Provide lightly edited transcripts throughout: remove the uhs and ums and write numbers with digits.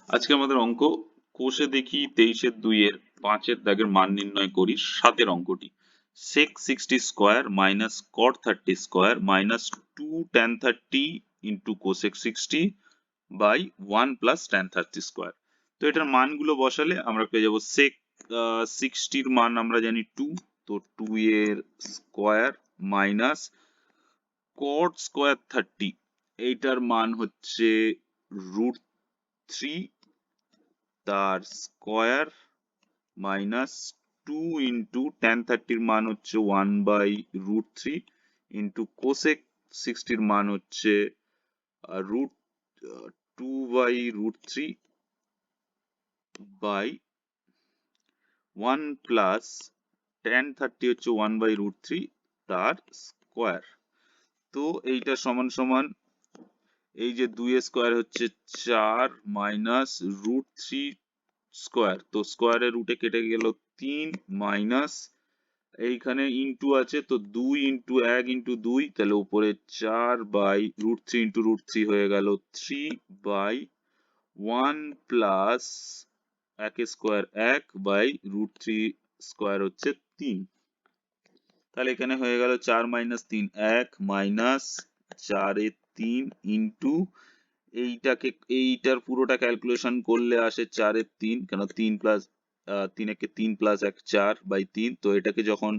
আজকে আমাদের অঙ্ক কোষে দেখি 23/2 5 দাগের মান নির্ণয় করি। 7 অঙ্কটি sec 60 square minus cot 30 square minus 2 tan 30 into cosec 60 by 1 plus tan 30 square. তো এটার মানগুলো বসালে আমরা পেয়ে যাবো sec 60 এর মান আমরা জানি 2, তো 2 এর স্কোয়ার মাইনাস cot স্কোয়ার 30 এইটার মান হচ্ছে √3 তার স্কোয়ার মাইনাস 2 ইন্টু tan 30 এর মান হচ্ছে 1/√3 ইন্টু কোসেক 60 এর মান হচ্ছে √2/√3 বাই 1 প্লাস tan 30 হচ্ছে 1/√3 তার স্কোয়ার। তো এইটা সমান সমান এই যে 2 এর স্কোয়ার হচ্ছে 4 মাইনাস √3 স্কোয়ার, তো স্কোয়ারের রুটে কেটে গেল 3 মাইনাস এইখানে ইন্টু আছে, তো 2 ইন্টু 1 ইন্টু 2 তাহলে উপরে 4 বাই √3 ইন্টু √3 হয়ে গেল 3 by 1 plus 1 square 1 by √3 square হচ্ছে 3। তাহলে এখানে হয়ে গেল 4 মাইনাস 3 1 মাইনাস 4 এর 3 ইন্টু এইটার পুরোটা ক্যালকুলেশন করলে আসে 4 এর 3, কেন 3 প্লাস 3 একে 3 প্লাস 1 4 বাই 3, তো এটাকে যখন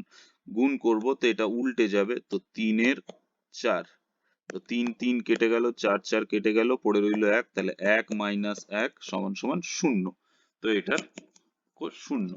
গুণ করব তো এটা উল্টে যাবে, তো 3 এর 4, তো 3 3 কেটে গেল, 4 4 কেটে গেল, পড়ে রইল 1, তাহলে 1 মাইনাস 1 সমান সমান 0, তো এটা 0।